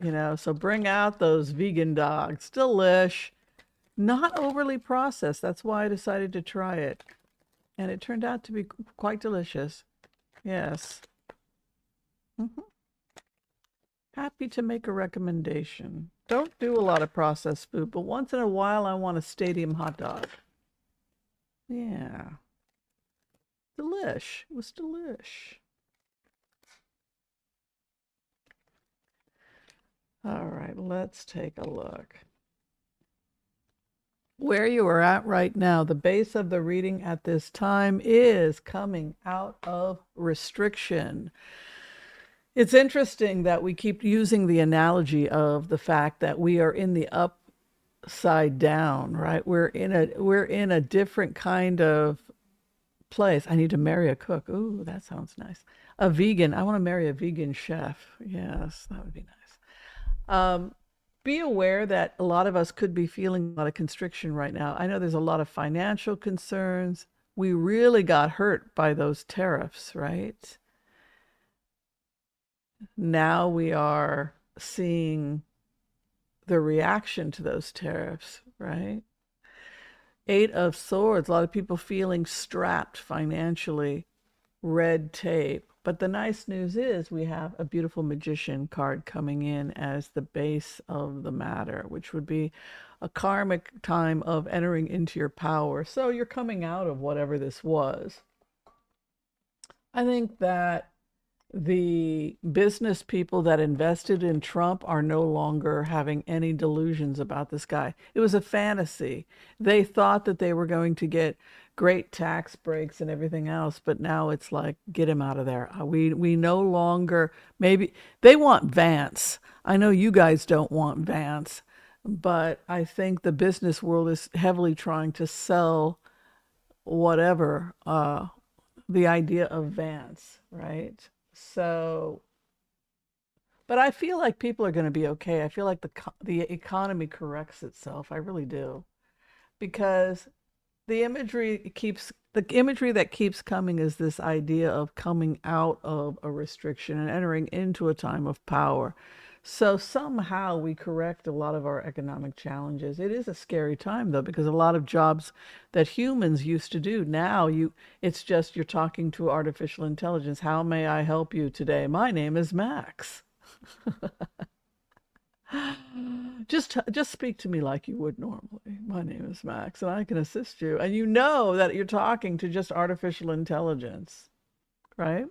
So bring out those vegan dogs. Delish. Not overly processed. That's why I decided to try it. And it turned out to be quite delicious. Yes. Mhm. Happy to make a recommendation. Don't do a lot of processed food, but once in a while I want a stadium hot dog. Yeah. Delish. It was delish. All right, let's take a look. Where you are at right now, the base of the reading at this time is coming out of restriction. It's interesting that we keep using the analogy of the fact that we are in the upside down, right? We're in a different kind of place. I need to marry a cook. Ooh, that sounds nice. A vegan. I want to marry a vegan chef. Yes, that would be nice. Be aware that a lot of us could be feeling a lot of constriction right now. I know there's a lot of financial concerns. We really got hurt by those tariffs, right? Now we are seeing the reaction to those tariffs, right? Eight of Swords, a lot of people feeling strapped financially, red tape. But the nice news is we have a beautiful magician card coming in as the base of the matter, which would be a karmic time of entering into your power. So you're coming out of whatever this was. I think that the business people that invested in Trump are no longer having any delusions about this guy. It was a fantasy. They thought that they were going to get great tax breaks and everything else, but now it's like, get him out of there. We no longer, maybe they want Vance. I know you guys don't want Vance, but I think the business world is heavily trying to sell whatever the idea of Vance, right? So, but I feel like people are going to be okay. I feel like the economy corrects itself. I really do, because the imagery that keeps coming is this idea of coming out of a restriction and entering into a time of power. So somehow we correct a lot of our economic challenges. It is a scary time though, because a lot of jobs that humans used to do, now it's just you're talking to artificial intelligence. How may I help you today? My name is Max. Just speak to me like you would normally. My name is Max, and I can assist you. And you know that you're talking to just artificial intelligence, right?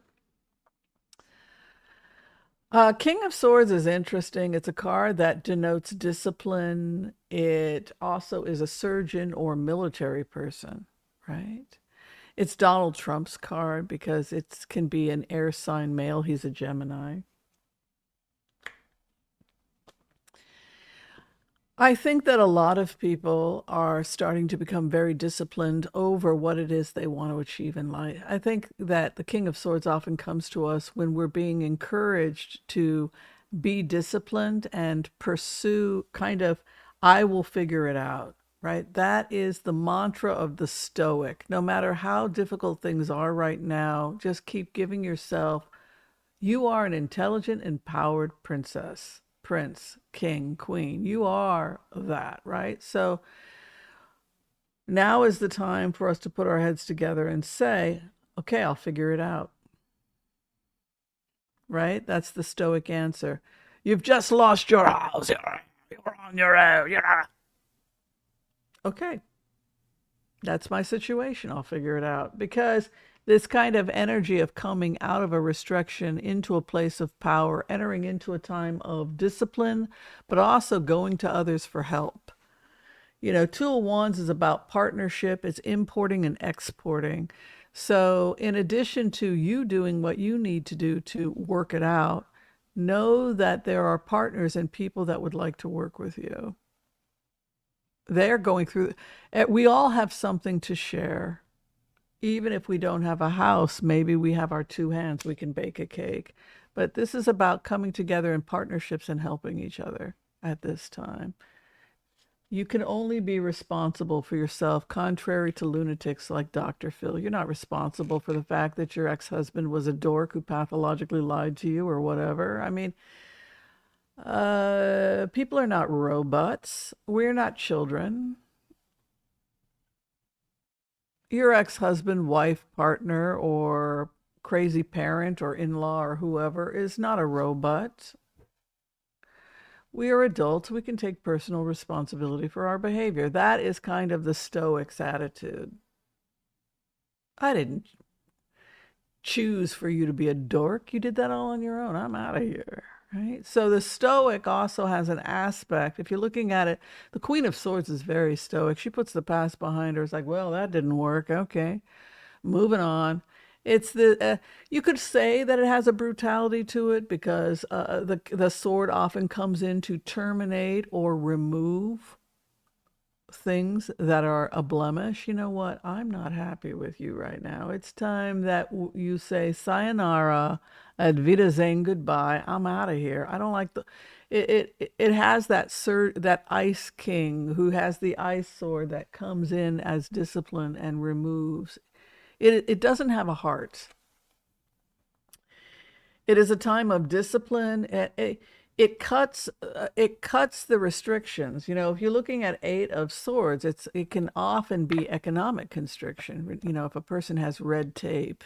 King of Swords is interesting. It's a card that denotes discipline. It also is a surgeon or military person, right? It's Donald Trump's card because it can be an air sign male. He's a Gemini. I think that a lot of people are starting to become very disciplined over what it is they want to achieve in life. I think that the King of Swords often comes to us when we're being encouraged to be disciplined and pursue kind of, I will figure it out, right? That is the mantra of the Stoic. No matter how difficult things are right now, just keep giving yourself, you are an intelligent, empowered princess, prince, king, queen. You are that, right? So now is the time for us to put our heads together and say, okay, I'll figure it out, right? That's the Stoic answer. You've just lost your house. You're on your own. Okay, that's my situation. I'll figure it out. Because this kind of energy of coming out of a restriction into a place of power, entering into a time of discipline, but also going to others for help. Two of Wands is about partnership, it's importing and exporting. So, in addition to you doing what you need to do to work it out, know that there are partners and people that would like to work with you. They're going through, we all have something to share. Even if we don't have a house, maybe we have our two hands, we can bake a cake. But this is about coming together in partnerships and helping each other at this time. You can only be responsible for yourself, contrary to lunatics like Dr. Phil. You're not responsible for the fact that your ex husband was a dork who pathologically lied to you or whatever. I mean, People are not robots. We're not children. Your ex-husband, wife, partner, or crazy parent or in-law or whoever is not a robot. We are adults. We can take personal responsibility for our behavior. That is kind of the Stoics' attitude. I didn't choose for you to be a dork. You did that all on your own. I'm out of here. Right? So the Stoic also has an aspect. If you're looking at it, the Queen of Swords is very Stoic. She puts the past behind her. It's like, well, that didn't work. Okay, moving on. It's you could say that it has a brutality to it because the sword often comes in to terminate or remove things that are a blemish. You know what? I'm not happy with you right now. It's time that you say sayonara, ad wiedersehen, goodbye. I'm out of here. I don't like the. It has that ice king who has the ice sword that comes in as discipline and removes. It doesn't have a heart. It is a time of discipline. It cuts the restrictions. You know, if you're looking at Eight of Swords, it can often be economic constriction. You know, if a person has red tape,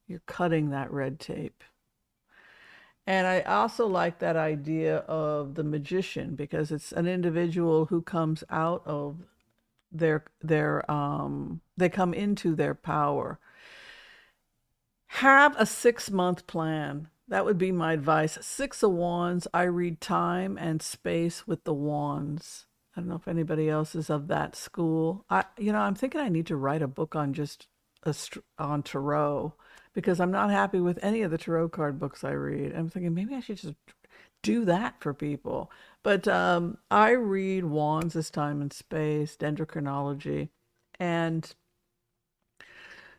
you're cutting that red tape. And I also like that idea of the magician because it's an individual who comes out of they come into their power. Have a 6-month plan. That would be my advice. Six of Wands. I read time and space with the wands. I don't know if anybody else is of that school. I'm thinking I need to write a book on just on tarot because I'm not happy with any of the tarot card books I read. I'm thinking maybe I should just do that for people. But I read wands as time and space, dendrochronology, and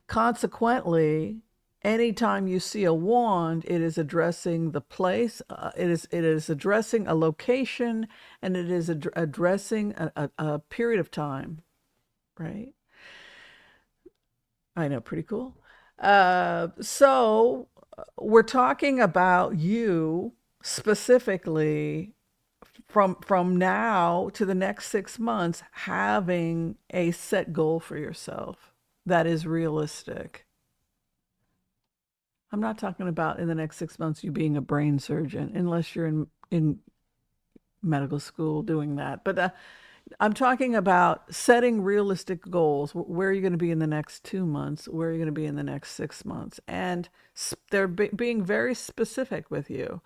consequently, anytime you see a wand, it is addressing the place. It is addressing a location, and it is addressing a period of time. Right? I know, pretty cool. So we're talking about you specifically from now to the next 6 months having a set goal for yourself that is realistic. I'm not talking about in the next 6 months you being a brain surgeon, unless you're in medical school doing that. But I'm talking about setting realistic goals. Where are you going to be in the next 2 months? Where are you going to be in the next 6 months? And they're being very specific with you.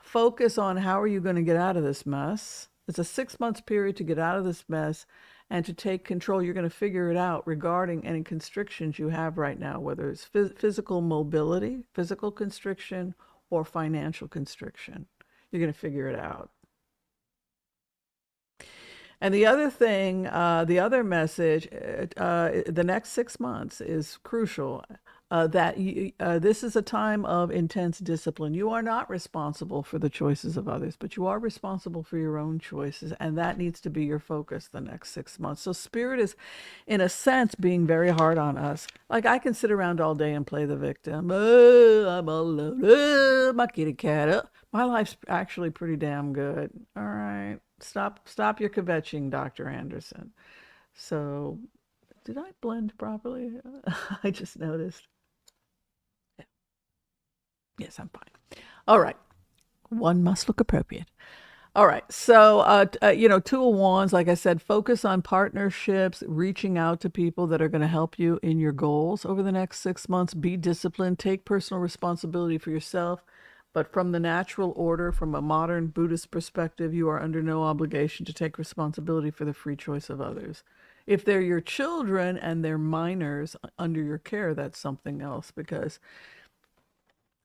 Focus on how are you going to get out of this mess. It's a 6 months period to get out of this mess and to take control. You're going to figure it out regarding any constrictions you have right now, whether it's physical mobility, physical constriction, or financial constriction. You're going to figure it out. And the other thing, the other message, the next 6 months is crucial. This is a time of intense discipline. You are not responsible for the choices of others, but you are responsible for your own choices, and that needs to be your focus the next 6 months. So spirit is, in a sense, being very hard on us. Like I can sit around all day and play the victim. Oh, I'm all alone. Oh, my kitty cat. Oh. My life's actually pretty damn good. All right. Stop your kvetching, Dr. Anderson. So, did I blend properly? I just noticed. Yes, I'm fine. All right. One must look appropriate. All right. So, Two of Wands, like I said, focus on partnerships, reaching out to people that are going to help you in your goals over the next 6 months. Be disciplined, take personal responsibility for yourself. But from the natural order, from a modern Buddhist perspective, you are under no obligation to take responsibility for the free choice of others. If they're your children and they're minors under your care, that's something else because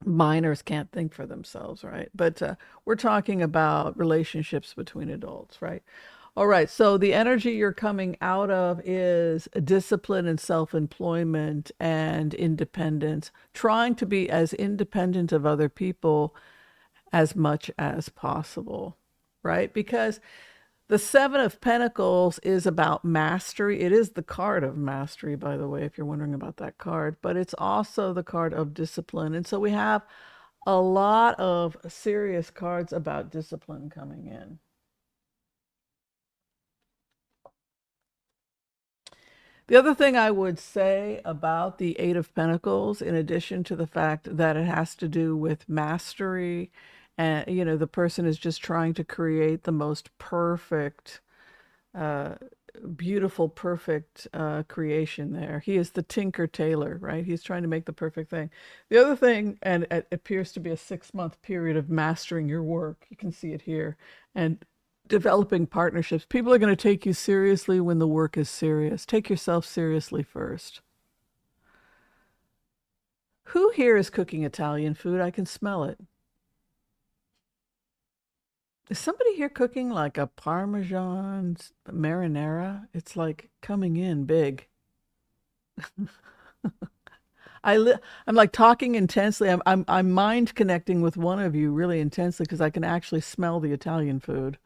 minors can't think for themselves, right? But we're talking about relationships between adults, right? All right, so the energy you're coming out of is discipline and self-employment and independence, trying to be as independent of other people as much as possible, right? Because the Seven of Pentacles is about mastery. It is the card of mastery, by the way, if you're wondering about that card, but it's also the card of discipline. And so we have a lot of serious cards about discipline coming in. The other thing I would say about the Eight of Pentacles, in addition to the fact that it has to do with mastery, and the person is just trying to create the most perfect, uh, beautiful, perfect creation there. He is the Tinker Tailor, right? He's trying to make the perfect thing. The other thing, and it appears to be a 6-month period of mastering your work. You can see it here. And developing partnerships. People are going to take you seriously when the work is serious. Take yourself seriously first. Who here is cooking Italian food? I can smell it. Is somebody here cooking like a Parmesan marinara? It's like coming in big. I'm like talking intensely. I'm mind connecting with one of you really intensely because I can actually smell the Italian food.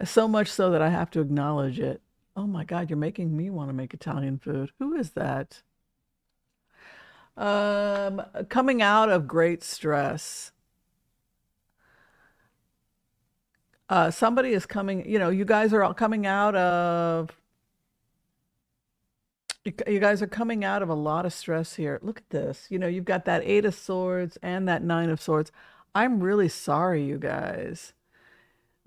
So much so that I have to acknowledge it. Oh my God, you're making me want to make Italian food. Who is that? Coming out of great stress. Somebody is coming, you guys are all coming out of, you guys are coming out of a lot of stress here. Look at this. You've got that Eight of Swords and that Nine of Swords. I'm really sorry, you guys,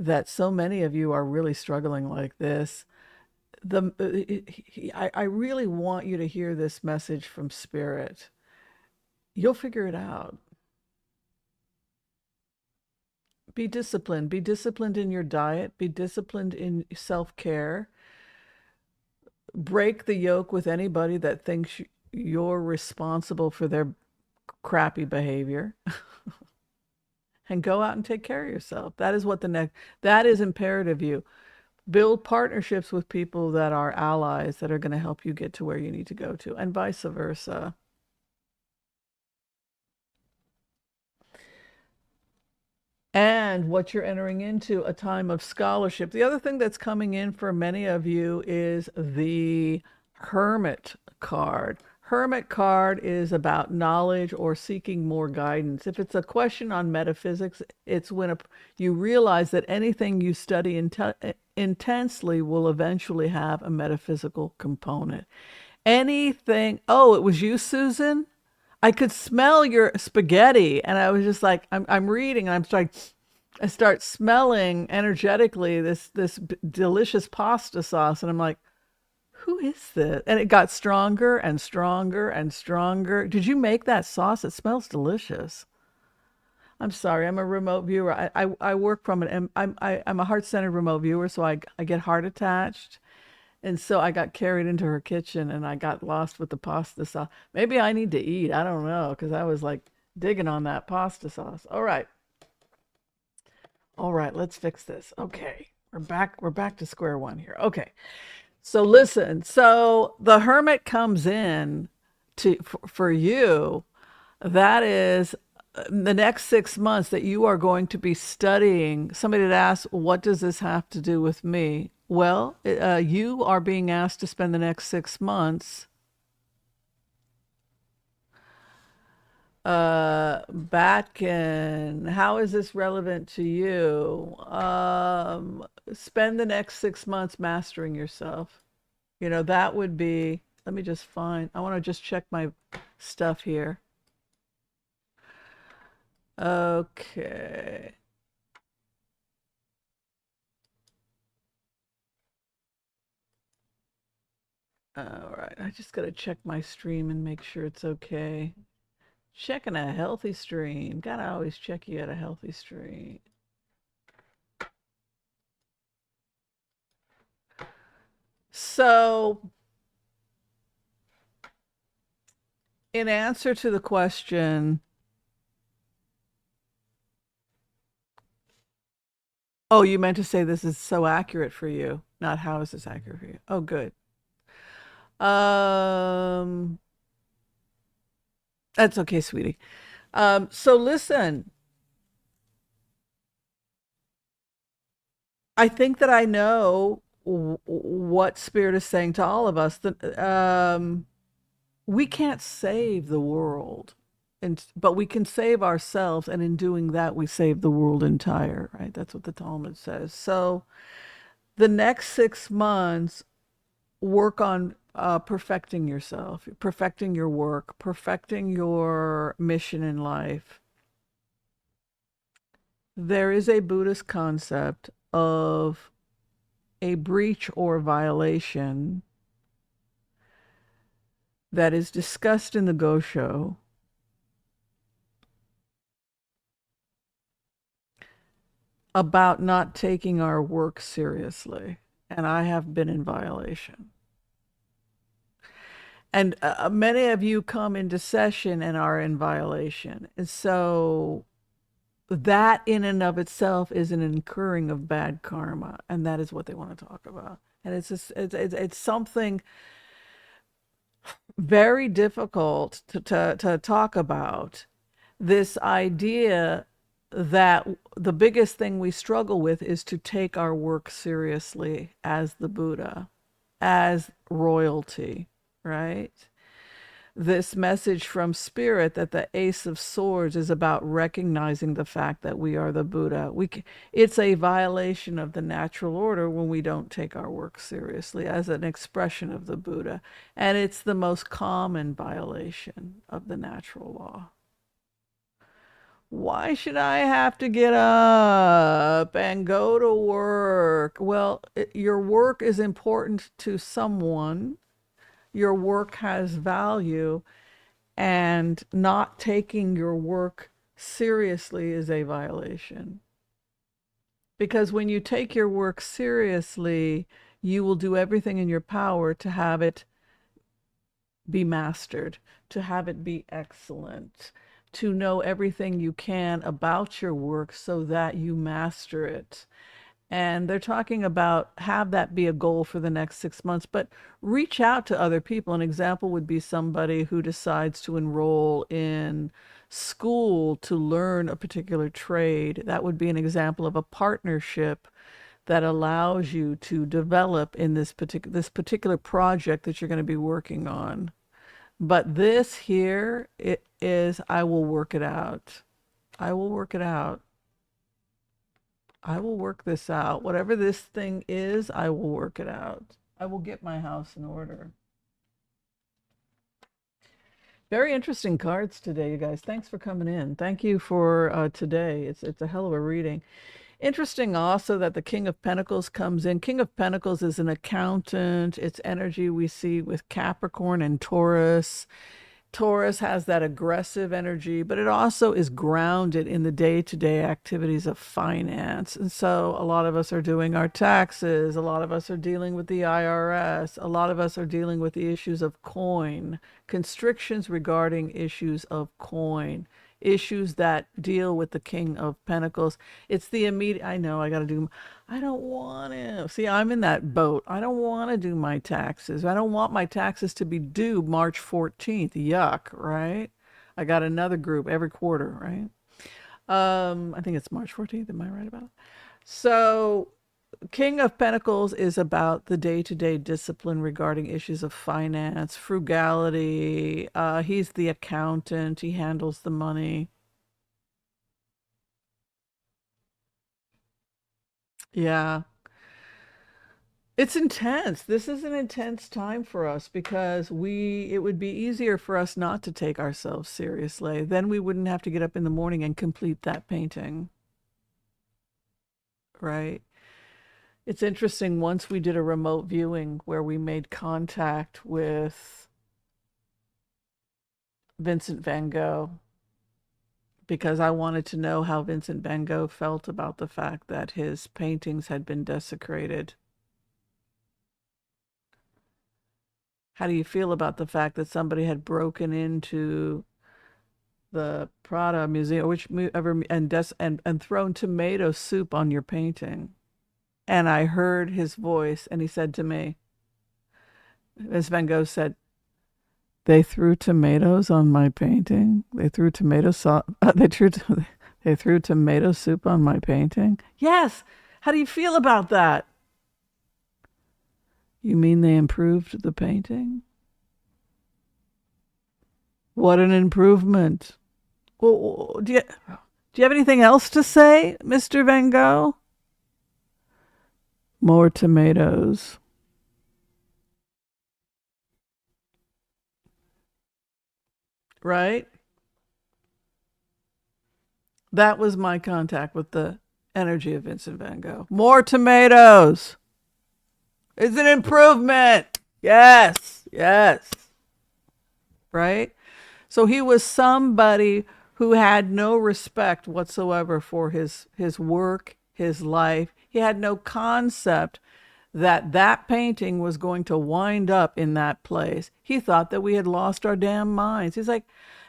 that so many of you are really struggling like this. I really want you to hear this message from Spirit. You'll figure it out. Be disciplined. Be disciplined in your diet. Be disciplined in self-care. Break the yoke with anybody that thinks you're responsible for their crappy behavior. And go out and take care of yourself. That is what that is imperative you. Build partnerships with people that are allies that are going to help you get to where you need to go to, and vice versa. And what you're entering into, a time of scholarship. The other thing that's coming in for many of you is the Hermit card. Hermit card is about knowledge or seeking more guidance. If it's a question on metaphysics, it's when you realize that anything you study intensely will eventually have a metaphysical component. Anything, oh, it was you, Susan? I could smell your spaghetti, and I was just like, I'm reading, and I start smelling energetically this delicious pasta sauce, and I'm like, who is this? And it got stronger and stronger and stronger. Did you make that sauce? It smells delicious. I'm sorry, I'm a remote viewer. I work from I'm a heart-centered remote viewer, so I get heart attached. And so I got carried into her kitchen and I got lost with the pasta sauce. Maybe I need to eat. I don't know, because I was like digging on that pasta sauce. All right. All right, let's fix this. Okay. We're back to square one here. Okay. So listen, so the Hermit comes in for you. That is the next 6 months that you are going to be studying. Somebody had asked, what does this have to do with me? Well, you are being asked to spend the next 6 months back in. How is this relevant to you? Spend the next 6 months mastering yourself. That would be, let me just find, I want to just check my stuff here. Okay. All right, I just got to check my stream and make sure it's okay. Checking a healthy stream. Gotta always check you at a healthy stream. So, in answer to the question, oh, you meant to say this is so accurate for you, not how is this accurate for you? Oh, good. Um, that's okay, sweetie. So listen, I think that I know what Spirit is saying to all of us. That we can't save the world. And but we can save ourselves, and in doing that, we save the world entire, right? That's what the Talmud says. So the next 6 months, work on perfecting yourself, perfecting your work, perfecting your mission in life. There is a Buddhist concept of a breach or violation that is discussed in the Gosho about not taking our work seriously. And I have been in violation. And many of you come into session and are in violation. And so that in and of itself is an incurring of bad karma. And that is what they want to talk about. And it's just, it's something very difficult to talk about. This idea that the biggest thing we struggle with is to take our work seriously as the Buddha, as royalty, right? This message from Spirit that the Ace of Swords is about recognizing the fact that we are the Buddha. It's a violation of the natural order when we don't take our work seriously as an expression of the Buddha. And it's the most common violation of the natural law. Why should I have to get up and go to work? Well, your work is important to someone. Your work has value, and not taking your work seriously is a violation. Because when you take your work seriously, you will do everything in your power to have it be mastered, to have it be excellent, to know everything you can about your work so that you master it. And they're talking about have that be a goal for the next 6 months, but reach out to other people. An example would be somebody who decides to enroll in school to learn a particular trade. That would be an example of a partnership that allows you to develop in this particular project that you're going to be working on. But this here, it is, I will work it out. I will work it out. I will work this out. Whatever this thing is, I will work it out. I will get my house in order. Very interesting cards today, you guys. Thanks for coming in. Thank you for today. It's a hell of a reading. Interesting also that the King of Pentacles comes in. King of Pentacles is an accountant. It's energy we see with Capricorn and Taurus. Taurus has that aggressive energy, but it also is grounded in the day-to-day activities of finance. And so a lot of us are doing our taxes. A lot of us are dealing with the IRS. A lot of us are dealing with the issues of coin, constrictions regarding issues of coin, issues that deal with the King of Pentacles. It's the immediate, I know I got to do, I don't want to. See, I'm in that boat. I don't want to do my taxes. I don't want my taxes to be due March 14th. Yuck, right? I got another group every quarter, right? I think it's March 14th. Am I right about it? So King of Pentacles is about the day-to-day discipline regarding issues of finance, frugality. He's the accountant. He handles the money. Yeah. It's intense. This is an intense time for us because it would be easier for us not to take ourselves seriously. Then we wouldn't have to get up in the morning and complete that painting, right? It's interesting, once we did a remote viewing where we made contact with Vincent van Gogh because I wanted to know how Vincent van Gogh felt about the fact that his paintings had been desecrated. How do you feel about the fact that somebody had broken into the Prada Museum, and thrown tomato soup on your painting? And I heard his voice, and he said to me, Ms. Van Gogh said, "They threw tomatoes on my painting. They threw tomato sauce. They threw tomato soup on my painting." Yes. How do you feel about that? You mean they improved the painting? What an improvement. Well, do you have anything else to say, Mr. Van Gogh? More tomatoes. Right? That was my contact with the energy of Vincent Van Gogh. More tomatoes. It's an improvement. Yes. Yes. Right? So he was somebody who had no respect whatsoever for his work, his life. He had no concept that that painting was going to wind up in that place. He thought that we had lost our damn minds. He's like,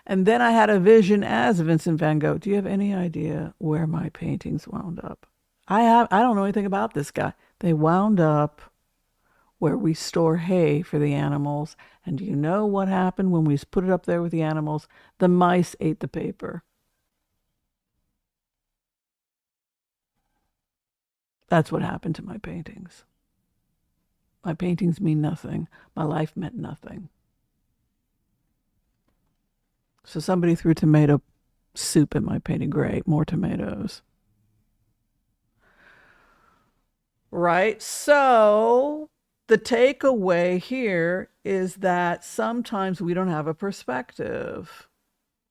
and then I had a vision as Vincent van Gogh. Do you have any idea where my paintings wound up? I don't know anything about this guy. They wound up where we store hay for the animals. And do you know what happened when we put it up there with the animals? The mice ate the paper. That's what happened to my paintings. My paintings mean nothing. My life meant nothing. So somebody threw tomato soup in my painting. Great, more tomatoes. Right? So the takeaway here is that sometimes we don't have a perspective,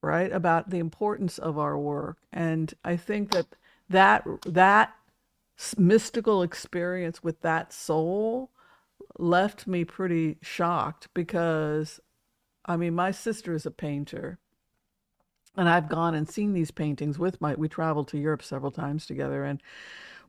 right, about the importance of our work. And I think that that mystical experience with that soul left me pretty shocked because I mean, my sister is a painter, and I've gone and seen these paintings with my. We traveled to Europe several times together, and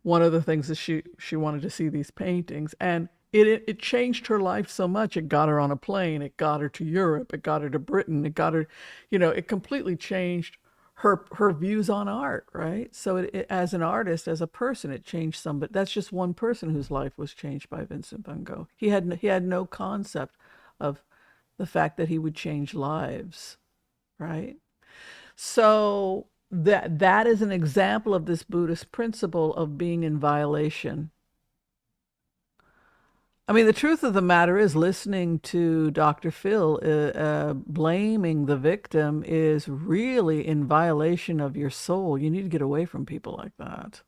one of the things is she wanted to see these paintings, and it changed her life so much. It got her on a plane. It got her to Europe. It got her to Britain. It got her, it completely changed her views on art. Right. So as an artist, as a person, it changed some. But that's just one person whose life was changed by Vincent van Gogh. He had no concept of the fact that he would change lives. Right. So that is an example of this Buddhist principle of being in violation. I mean, the truth of the matter is, listening to Dr. Phil blaming the victim is really in violation of your soul. You need to get away from people like that.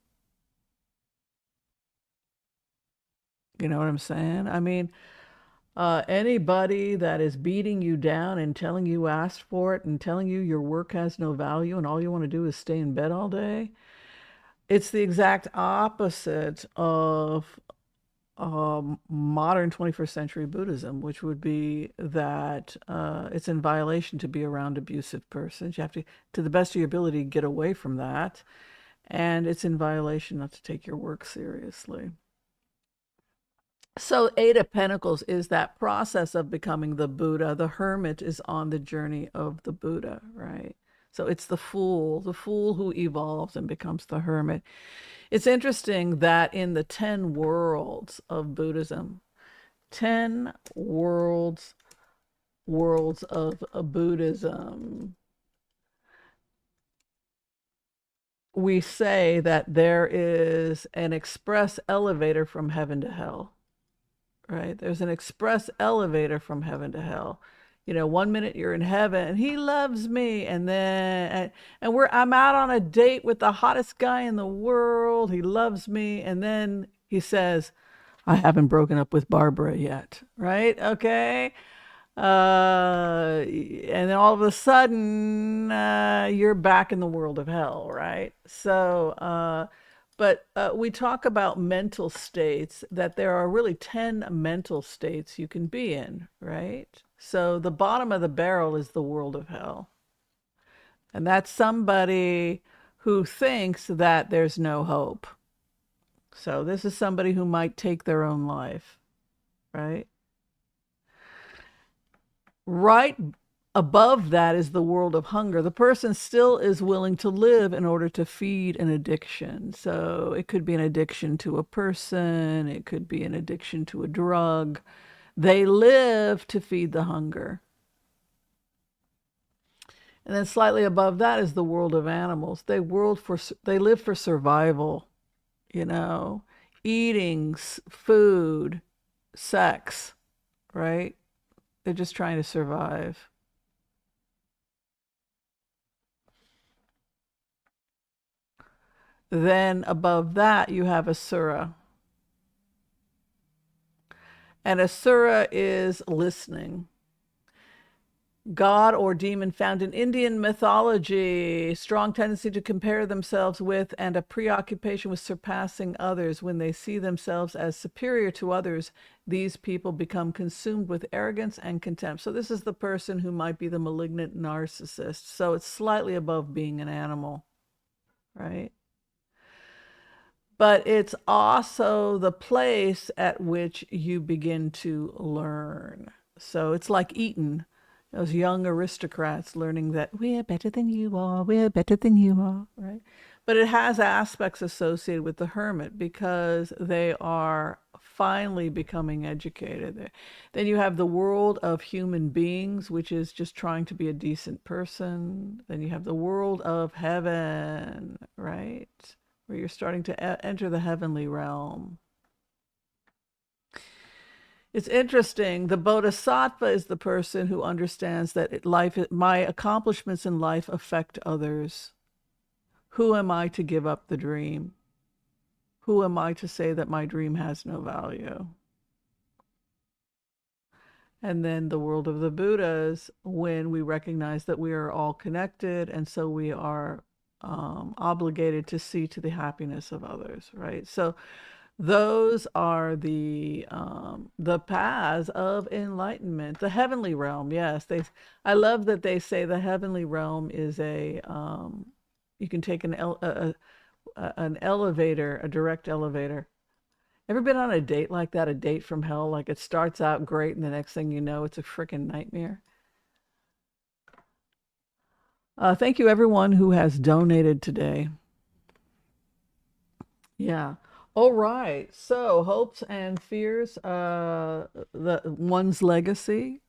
You know what I'm saying? I mean, anybody that is beating you down and telling you asked for it and telling you your work has no value and all you want to do is stay in bed all day, it's the exact opposite of modern 21st century Buddhism, which would be that it's in violation to be around abusive persons. You have to the best of your ability, get away from that. And it's in violation not to take your work seriously. So, Eight of Pentacles is that process of becoming the Buddha. The hermit is on the journey of the Buddha, right? So, it's the fool who evolves and becomes the hermit. It's interesting that in the 10 worlds of Buddhism, 10 worlds of Buddhism, we say that there is an express elevator from heaven to hell, right? There's an express elevator from heaven to hell. One minute you're in heaven and he loves me, and I'm out on a date with the hottest guy in the world. He loves me, and then he says, I haven't broken up with Barbara yet, right? Okay. And then all of a sudden, you're back in the world of hell, right? But we talk about mental states, that there are really 10 mental states you can be in, right? So the bottom of the barrel is the world of hell. And that's somebody who thinks that there's no hope. So this is somebody who might take their own life, right? Right above that is the world of hunger. The person still is willing to live in order to feed an addiction. So it could be an addiction to a person, it could be an addiction to a drug. They live to feed the hunger. And then slightly above that is the world of animals. They live for survival, you know, eating, food, sex, right? They're just trying to survive. Then above that, you have Asura. And Asura is listening. God or demon found in Indian mythology, strong tendency to compare themselves with and a preoccupation with surpassing others. When they see themselves as superior to others, these people become consumed with arrogance and contempt. So this is the person who might be the malignant narcissist. So it's slightly above being an animal, right? But it's also the place at which you begin to learn. So it's like Eton, those young aristocrats learning that we're better than you are, we're better than you are, right? But it has aspects associated with the hermit because they are finally becoming educated. Then you have the world of human beings, which is just trying to be a decent person. Then you have the world of heaven, right? Where you're starting to enter the heavenly realm. It's interesting. The bodhisattva is the person who understands that my accomplishments in life affect others. Who am I to give up the dream? Who am I to say that my dream has no value? And then the world of the Buddhas, when we recognize that we are all connected, and so we are obligated to see to the happiness of others, right? So those are the paths of enlightenment. The heavenly realm, yes. I love that they say the heavenly realm is you can take an elevator, a direct elevator. Ever been on a date like that, a date from hell? Like it starts out great, and the next thing you know, it's a freaking nightmare. Thank you, everyone who has donated today. Yeah. All right. So, hopes and fears, one's legacy,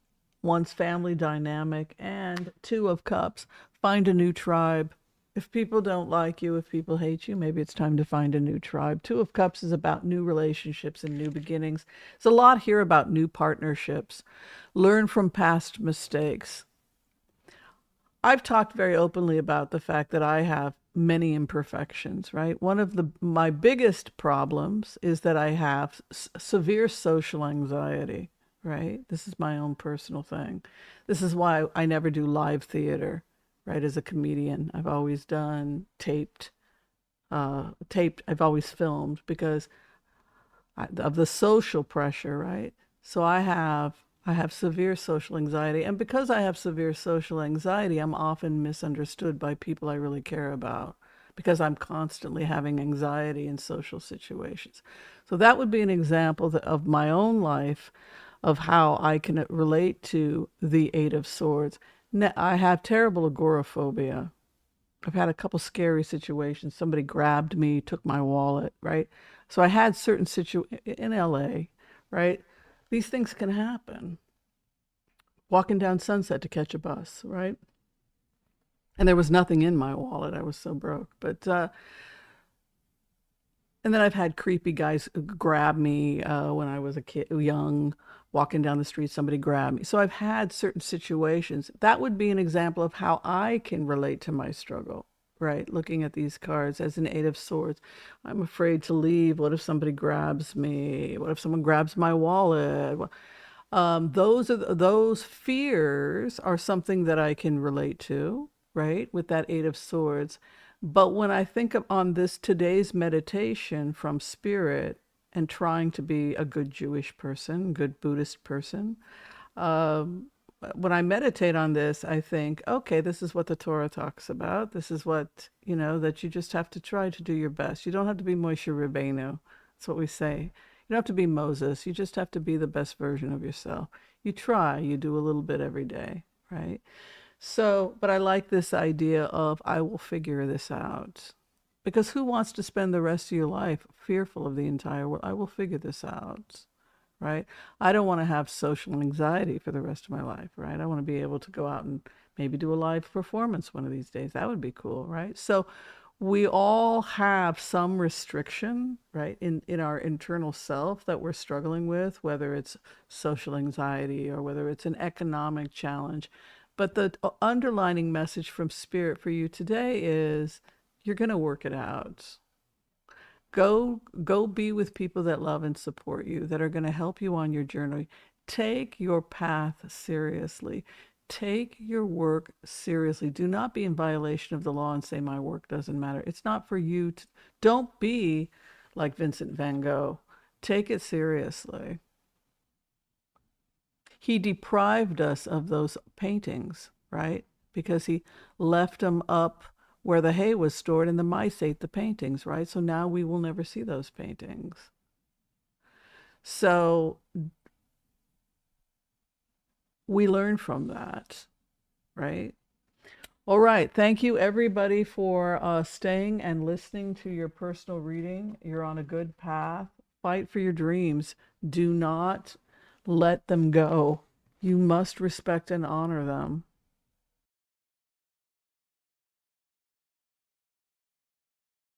one's family dynamic, and Two of Cups. Find a new tribe. If people don't like you, if people hate you, maybe it's time to find a new tribe. Two of Cups is about new relationships and new beginnings. There's a lot here about new partnerships. Learn from past mistakes. I've talked very openly about the fact that I have many imperfections, right? One of my biggest problems is that I have severe social anxiety, right? This is my own personal thing. This is why I never do live theater, right? As a comedian, I've always done taped. I've always filmed because of the social pressure, right? So I have severe social anxiety, and because I have severe social anxiety, I'm often misunderstood by people I really care about because I'm constantly having anxiety in social situations. So that would be an example of my own life of how I can relate to the Eight of Swords. I have terrible agoraphobia. I've had a couple scary situations. Somebody grabbed me, took my wallet, right? So I had certain in LA, right? These things can happen. Walking down Sunset to catch a bus, right? And there was nothing in my wallet. I was so broke. But and then I've had creepy guys grab me when I was a kid, young, walking down the street, somebody grabbed me. So I've had certain situations. That would be an example of how I can relate to my struggle, right? Looking at these cards as an Eight of Swords. I'm afraid to leave. What if somebody grabs me? What if someone grabs my wallet? Those fears are something that I can relate to, right? With that Eight of Swords. But when I think of on this today's meditation from Spirit and trying to be a good Jewish person, good Buddhist person, um, when I meditate on this, I think, okay, this is what the Torah talks about. This is what, that you just have to try to do your best. You don't have to be Moshe Rabbeinu. That's what we say. You don't have to be Moses. You just have to be the best version of yourself. You try, you do a little bit every day, right? So, but I like this idea of I will figure this out. Because who wants to spend the rest of your life fearful of the entire world? I will figure this out, right? I don't want to have social anxiety for the rest of my life, right? I want to be able to go out and maybe do a live performance one of these days. That would be cool, right? So we all have some restriction, right, in our internal self that we're struggling with, whether it's social anxiety or whether it's an economic challenge. But the underlining message from Spirit for you today is you're going to work it out. Go be with people that love and support you, that are going to help you on your journey. Take your path seriously. Take your work seriously. Do not be in violation of the law and say my work doesn't matter. It's not for you to, don't be like Vincent van Gogh. Take it seriously. He deprived us of those paintings, right? Because he left them up where the hay was stored and the mice ate the paintings, right? So now we will never see those paintings. So we learn from that, right? All right. Thank you, everybody, for staying and listening to your personal reading. You're on a good path. Fight for your dreams. Do not let them go. You must respect and honor them.